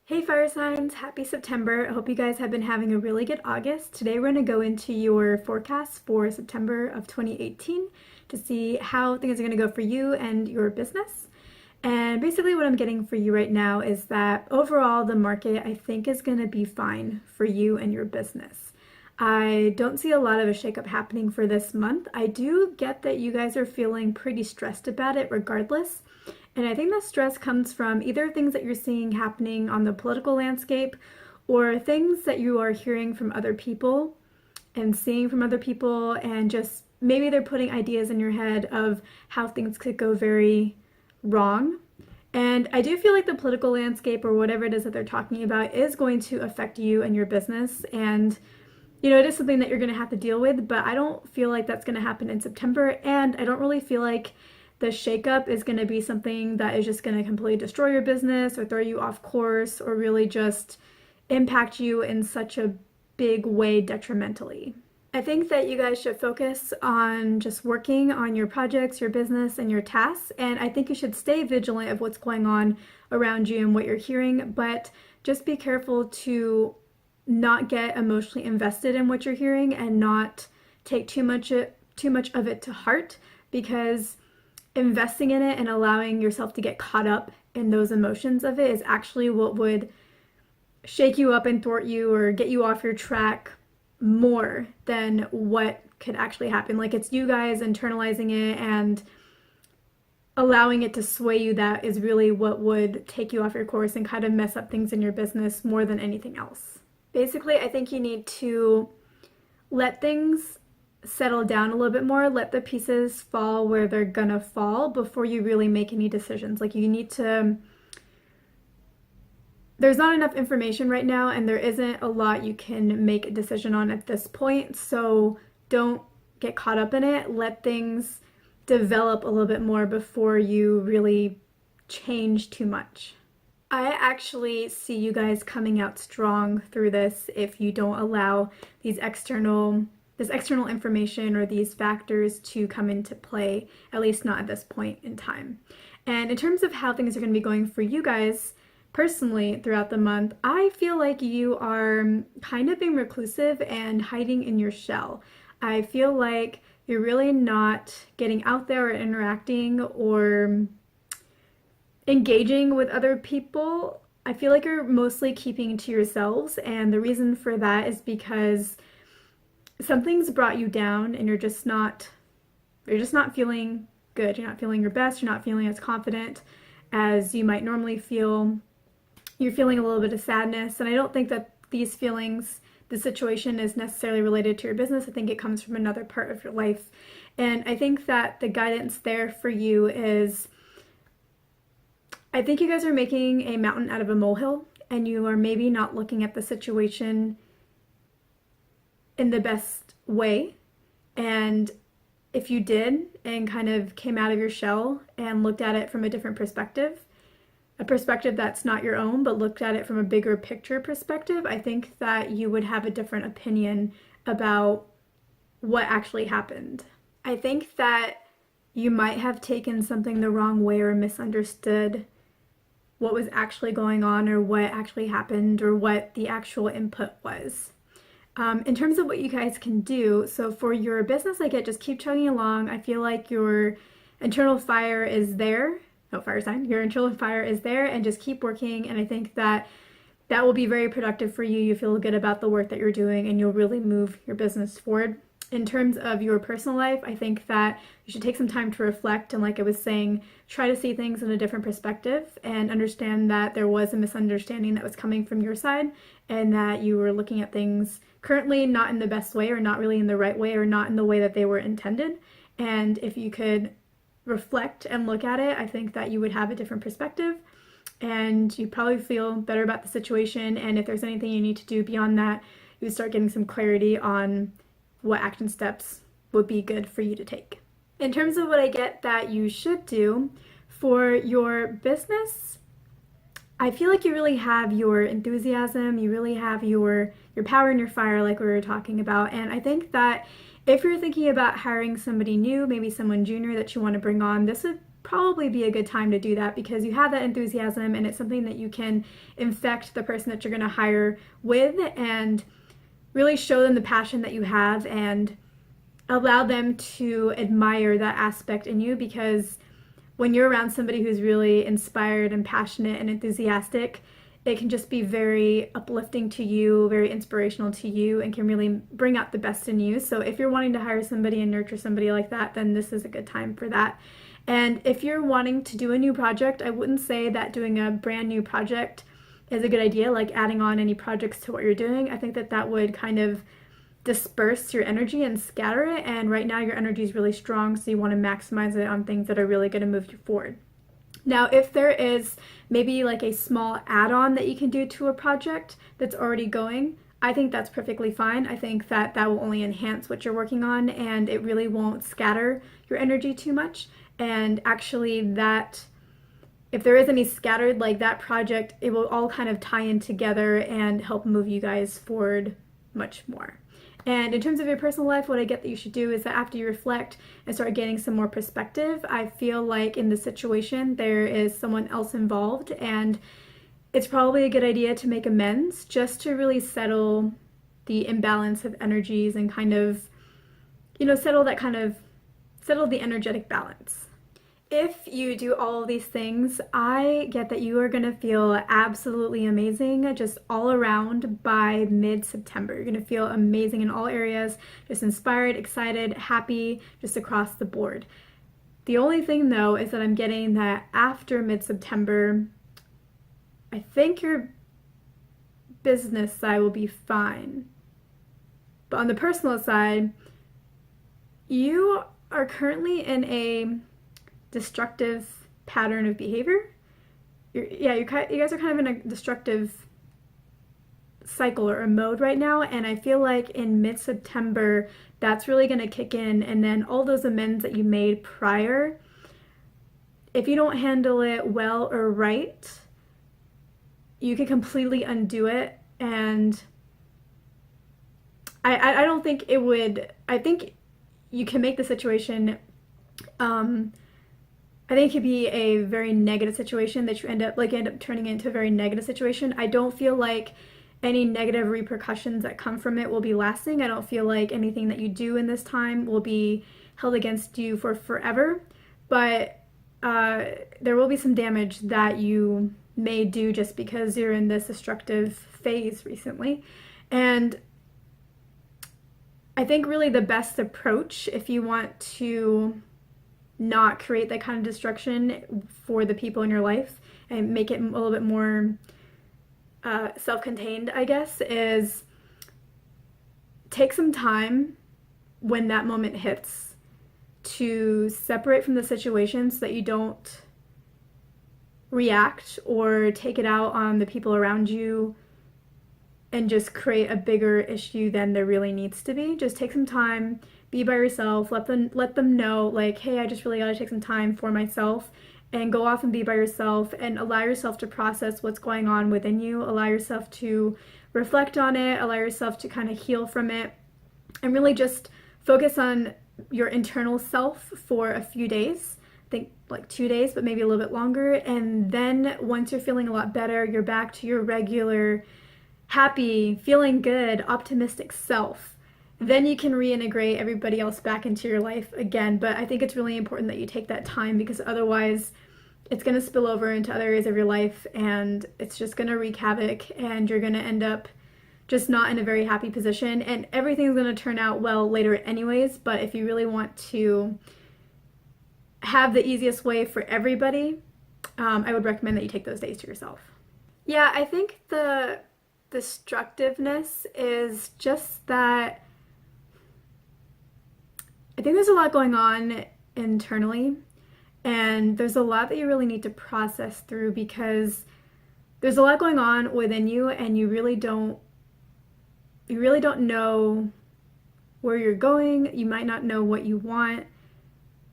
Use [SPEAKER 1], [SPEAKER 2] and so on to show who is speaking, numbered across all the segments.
[SPEAKER 1] Hey fire signs, happy September. I hope you guys have been having a really good August. Today we're going to go into your forecast for September of 2018 to see how things are going to go for you and your business. And basically what I'm getting for you right now is that overall the market I think is going to be fine for you and your business. I don't see a lot of a shakeup happening for this month. I do get that you guys are feeling pretty stressed about it regardless. And I think that stress comes from either things that you're seeing happening on the political landscape or things that you are hearing from other people and seeing from other people, and just maybe they're putting ideas in your head of how things could go very wrong. And I do feel like the political landscape or whatever it is that they're talking about is going to affect you and your business. And it is something that you're going to have to deal with, but I don't feel like that's going to happen in September. And I don't really feel like the shakeup is going to be something that is just going to completely destroy your business or throw you off course or really just impact you in such a big way detrimentally. I think that you guys should focus on just working on your projects, your business, and your tasks. And I think you should stay vigilant of what's going on around you and what you're hearing, but just be careful to not get emotionally invested in what you're hearing and not take too much of it to heart, because investing in it and allowing yourself to get caught up in those emotions of it is actually what would shake you up and thwart you or get you off your track more than what could actually happen. Like, it's you guys internalizing it and allowing it to sway you that is really what would take you off your course and kind of mess up things in your business more than anything else. Basically, I think you need to let things settle down a little bit more, let the pieces fall where they're gonna fall before you really make any decisions. Like, you need to, there's not enough information right now and there isn't a lot you can make a decision on at this point, so don't get caught up in it. Let things develop a little bit more before you really change too much. I actually see you guys coming out strong through this if you don't allow this external information or these factors to come into play, at least not at this point in time. And in terms of how things are going to be going for you guys personally throughout the month, I feel like you are kind of being reclusive and hiding in your shell. I feel like you're really not getting out there or interacting or engaging with other people. I feel like you're mostly keeping to yourselves, and the reason for that is because something's brought you down and you're just not feeling good. You're not feeling your best. You're not feeling as confident as you might normally feel. You're feeling a little bit of sadness, and I don't think that these feelings, the situation is necessarily related to your business. I think it comes from another part of your life. And I think that the guidance there for you is, I think you guys are making a mountain out of a molehill, and you are maybe not looking at the situation in the best way. And if you did and kind of came out of your shell and looked at it from a different perspective, a perspective that's not your own, but looked at it from a bigger picture perspective, I think that you would have a different opinion about what actually happened. I think that you might have taken something the wrong way or misunderstood what was actually going on or what actually happened or what the actual input was. In terms of what you guys can do, so for your business, I get just keep chugging along. I feel like your internal fire is there. No, fire sign. Your internal fire is there, and just keep working. And I think that that will be very productive for you. You feel good about the work that you're doing, and you'll really move your business forward. In terms of your personal life, I think that you should take some time to reflect and, like I was saying, try to see things in a different perspective and understand that there was a misunderstanding that was coming from your side and that you were looking at things currently not in the best way or not really in the right way or not in the way that they were intended. And if you could reflect and look at it, I think that you would have a different perspective and you'd probably feel better about the situation. And if there's anything you need to do beyond that, you would start getting some clarity on what action steps would be good for you to take. In terms of what I get that you should do for your business, I feel like you really have your enthusiasm, you really have your power and your fire like we were talking about. And I think that if you're thinking about hiring somebody new, maybe someone junior that you want to bring on, this would probably be a good time to do that because you have that enthusiasm and it's something that you can infect the person that you're going to hire with and really show them the passion that you have and allow them to admire that aspect in you, because when you're around somebody who's really inspired and passionate and enthusiastic, it can just be very uplifting to you, very inspirational to you, and can really bring out the best in you. So if you're wanting to hire somebody and nurture somebody like that, then this is a good time for that. And if you're wanting to do a new project, I wouldn't say that doing a brand new project is a good idea, like adding on any projects to what you're doing. I think that that would kind of disperse your energy and scatter it, and right now your energy is really strong, so you want to maximize it on things that are really going to move you forward. Now, if there is maybe like a small add-on that you can do to a project that's already going, I think that's perfectly fine. I think that that will only enhance what you're working on and it really won't scatter your energy too much. And actually that, if there is any scattered, like that project, it will all kind of tie in together and help move you guys forward much more. And in terms of your personal life, what I get that you should do is that after you reflect and start gaining some more perspective, I feel like in this situation there is someone else involved, and it's probably a good idea to make amends just to really settle the imbalance of energies and kind of, settle the energetic balance. If you do all of these things, I get that you are going to feel absolutely amazing just all around by mid-September. You're going to feel amazing in all areas, just inspired, excited, happy, just across the board. The only thing though is that I'm getting that after mid-September, I think your business side will be fine. But on the personal side, you are currently in a destructive pattern of behavior. You guys are kind of in a destructive cycle or a mode right now, and I feel like in mid-September that's really going to kick in, and then all those amends that you made prior, if you don't handle it well or right, you can completely undo it. And I don't think it would, I think you can make the situation I think it could be a very negative situation that you end up turning into a very negative situation. I don't feel like any negative repercussions that come from it will be lasting. I don't feel like anything that you do in this time will be held against you for forever, but there will be some damage that you may do just because you're in this destructive phase recently. And I think really the best approach, if you want to not create that kind of destruction for the people in your life and make it a little bit more self-contained, I guess, is take some time when that moment hits to separate from the situation so that you don't react or take it out on the people around you and just create a bigger issue than there really needs to be. Just take some time, be by yourself, let them know, like, hey, I just really gotta take some time for myself, and go off and be by yourself and allow yourself to process what's going on within you, allow yourself to reflect on it, allow yourself to kind of heal from it, and really just focus on your internal self for a few days. I think like 2 days, but maybe a little bit longer. And then once you're feeling a lot better, you're back to your regular, happy, feeling good, optimistic self. Then you can reintegrate everybody else back into your life again. But I think it's really important that you take that time, because otherwise it's going to spill over into other areas of your life and it's just going to wreak havoc, and you're going to end up just not in a very happy position, and everything's going to turn out well later anyways. But if you really want to have the easiest way for everybody, I would recommend that you take those days to yourself. Yeah, I think the destructiveness is just that I think there's a lot going on internally, and there's a lot that you really need to process through, because there's a lot going on within you and you really don't know where you're going. You might not know what you want.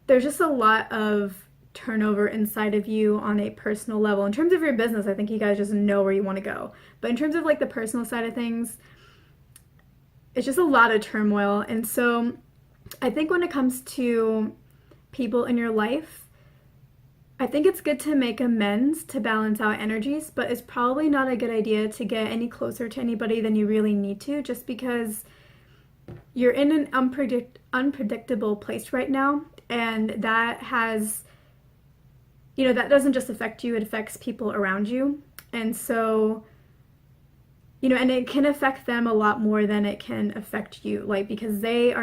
[SPEAKER 1] There's just a lot of turnover inside of you on a personal level. In terms of your business, I think you guys just know where you want to go. But in terms of like the personal side of things, it's just a lot of turmoil. And so I think when it comes to people in your life, I think it's good to make amends to balance out energies, but it's probably not a good idea to get any closer to anybody than you really need to, just because you're in an unpredictable place right now, and that has, that doesn't just affect you, it affects people around you. And so, and it can affect them a lot more than it can affect you, like, because they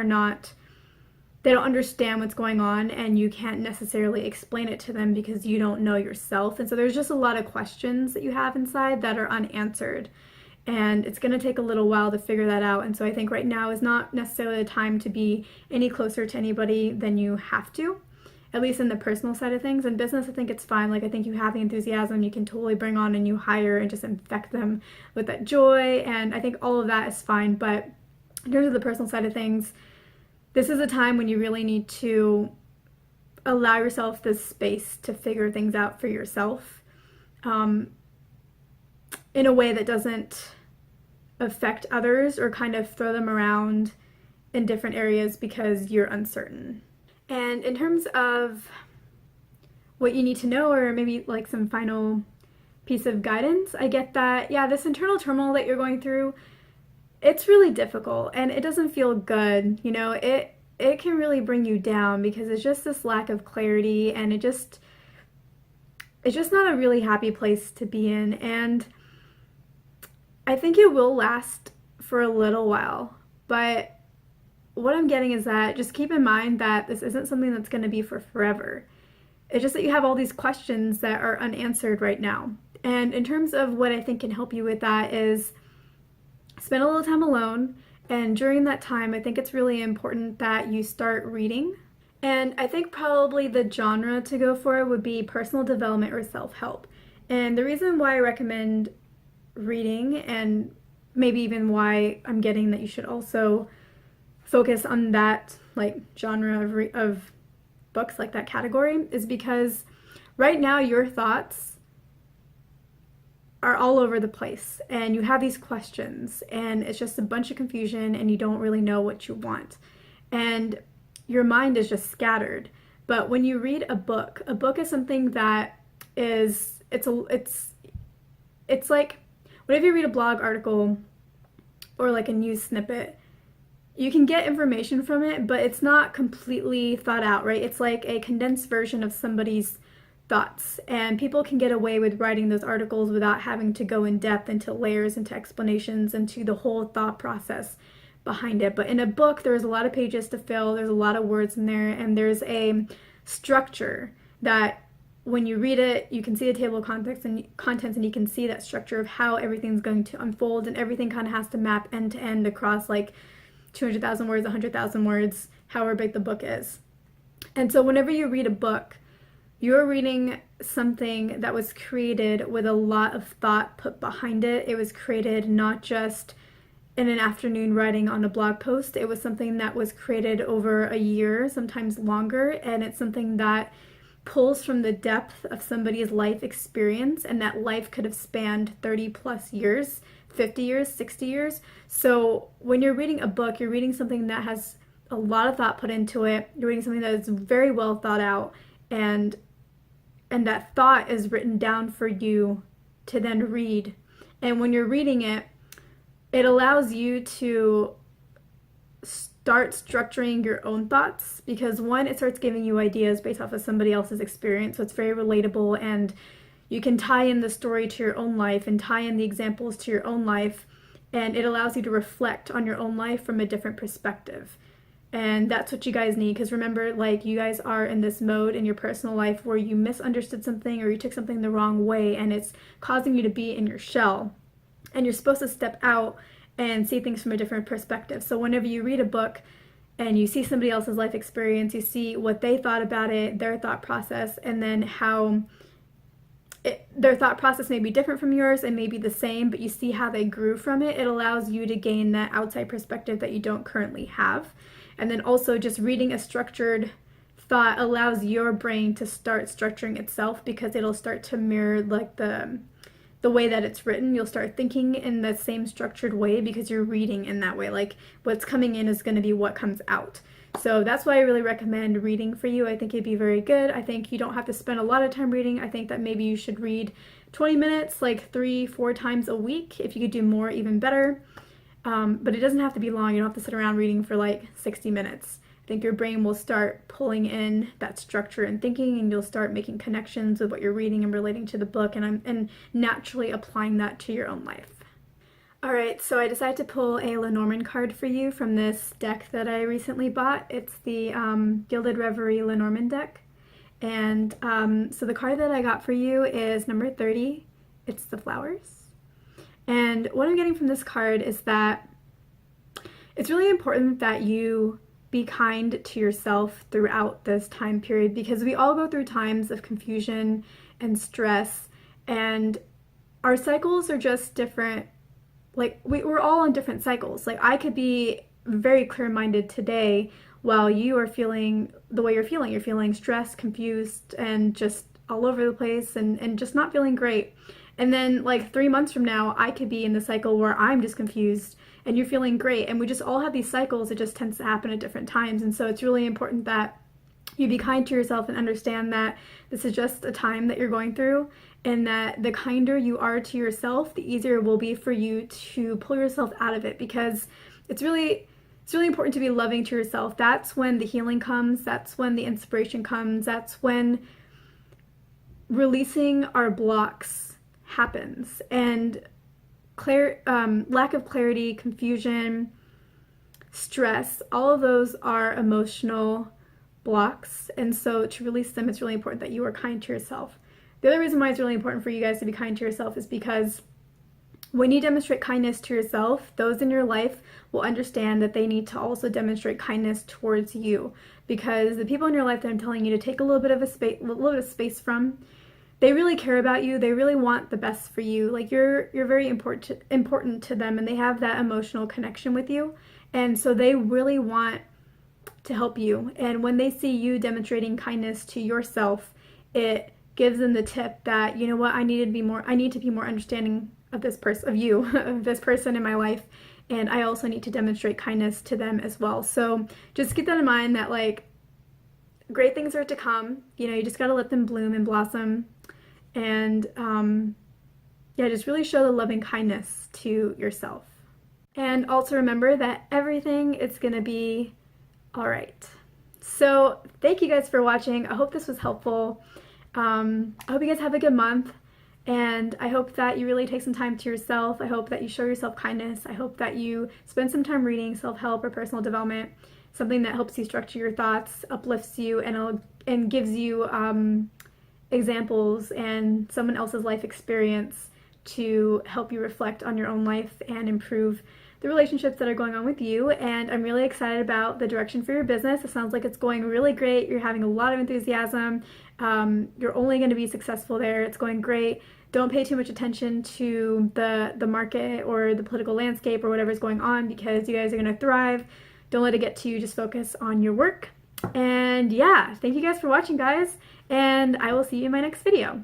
[SPEAKER 1] don't understand what's going on, and you can't necessarily explain it to them because you don't know yourself. And so there's just a lot of questions that you have inside that are unanswered. And it's going to take a little while to figure that out. And so I think right now is not necessarily the time to be any closer to anybody than you have to, at least in the personal side of things. In business, I think it's fine. Like, I think you have the enthusiasm, you can totally bring on a new hire and just infect them with that joy. And I think all of that is fine. But in terms of the personal side of things, this is a time when you really need to allow yourself this space to figure things out for yourself, in a way that doesn't affect others or kind of throw them around in different areas because you're uncertain. And in terms of what you need to know, or maybe like some final piece of guidance, I get that, yeah, this internal turmoil that you're going through, it's really difficult and it doesn't feel good. It can really bring you down because it's just this lack of clarity, and it's just not a really happy place to be in. And I think it will last for a little while, but what I'm getting is that just keep in mind that this isn't something that's going to be for forever. It's just that you have all these questions that are unanswered right now. And in terms of what I think can help you with that is spend a little time alone. And during that time, I think it's really important that you start reading. And I think probably the genre to go for would be personal development or self-help. And the reason why I recommend reading, and maybe even why I'm getting that you should also focus on that like genre of books, like that category, is because right now your thoughts are all over the place and you have these questions and it's just a bunch of confusion and you don't really know what you want and your mind is just scattered. But when you read a book is something that is it's like whenever you read a blog article or like a news snippet, you can get information from it, but it's not completely thought out, right? It's like a condensed version of somebody's thoughts, and people can get away with writing those articles without having to go in depth into layers, into explanations, into the whole thought process behind it. But in a book, there's a lot of pages to fill, there's a lot of words in there, and there's a structure that when you read it, you can see the table of contents and you can see that structure of how everything's going to unfold, and everything kind of has to map end to end across like 200,000 words, 100,000 words, however big the book is. And so whenever you read a book, you're reading something that was created with a lot of thought put behind it. It was created not just in an afternoon writing on a blog post. It was something that was created over a year, sometimes longer, and it's something that pulls from the depth of somebody's life experience, and that life could have spanned 30 plus years, 50 years, 60 years. So when you're reading a book, you're reading something that has a lot of thought put into it. You're reading something that is very well thought out, and that thought is written down for you to then read. And when you're reading it, it allows you to start structuring your own thoughts, because one, it starts giving you ideas based off of somebody else's experience, so it's very relatable, and you can tie in the story to your own life and tie in the examples to your own life, and it allows you to reflect on your own life from a different perspective. And that's what you guys need, because remember, like, you guys are in this mode in your personal life where you misunderstood something or you took something the wrong way, and it's causing you to be in your shell, and you're supposed to step out and see things from a different perspective. So whenever you read a book and you see somebody else's life experience, you see what they thought about it, their thought process, and then how their thought process may be different from yours and may be the same, but you see how they grew from it. It allows you to gain that outside perspective that you don't currently have. And then also just reading a structured thought allows your brain to start structuring itself, because it'll start to mirror like the way that it's written. You'll start thinking in the same structured way because you're reading in that way. Like, what's coming in is going to be what comes out. So that's why I really recommend reading for you. I think it'd be very good. I think you don't have to spend a lot of time reading. I think that maybe you should read 20 minutes, like 3-4 times a week. If you could do more, even better. But it doesn't have to be long. You don't have to sit around reading for like 60 minutes. I think your brain will start pulling in that structure and thinking, and you'll start making connections with what you're reading and relating to the book, and naturally applying that to your own life. Alright, so I decided to pull a Lenormand card for you from this deck that I recently bought. It's the Gilded Reverie Lenormand deck. And so the card that I got for you is number 30. It's the flowers. And what I'm getting from this card is that it's really important that you be kind to yourself throughout this time period, because we all go through times of confusion and stress, and our cycles are just different. Like, we're all on different cycles. Like, I could be very clear-minded today while you are feeling the way you're feeling. You're feeling stressed, confused, and just all over the place, and just not feeling great. And then, like, 3 months from now, I could be in the cycle where I'm just confused and you're feeling great. And we just all have these cycles. It just tends to happen at different times. And so it's really important that you be kind to yourself and understand that this is just a time that you're going through, and that the kinder you are to yourself, the easier it will be for you to pull yourself out of it, because it's really important to be loving to yourself. That's when the healing comes. That's when the inspiration comes. That's when releasing our blocks happens. And lack of clarity, confusion, stress, all of those are emotional blocks. And so to release them, it's really important that you are kind to yourself. The other reason why it's really important for you guys to be kind to yourself is because when you demonstrate kindness to yourself, those in your life will understand that they need to also demonstrate kindness towards you, because the people in your life that I'm telling you to take a little bit of space from, they really care about you. They really want the best for you. Like, you're very important to them, and they have that emotional connection with you. And so they really want to help you. And when they see you demonstrating kindness to yourself, it gives them the tip that, you know what, I need to be more understanding of this person, of you, of this person in my life. And I also need to demonstrate kindness to them as well. So just keep that in mind, that like, great things are to come. You know, you just got to let them bloom and blossom. And yeah, just really show the loving kindness to yourself. And also remember that everything is going to be all right. So thank you guys for watching. I hope this was helpful. I hope you guys have a good month. And I hope that you really take some time to yourself. I hope that you show yourself kindness. I hope that you spend some time reading self-help or personal development, something that helps you structure your thoughts, uplifts you, and gives you examples and someone else's life experience to help you reflect on your own life and improve the relationships that are going on with you. And I'm really excited about the direction for your business. It sounds like it's going really great. You're having a lot of enthusiasm. You're only going to be successful there. It's going great. Don't pay too much attention to the market or the political landscape or whatever's going on, because you guys are going to thrive. Don't let it get to you. Just focus on your work. And yeah, thank you guys for watching, guys. And I will see you in my next video.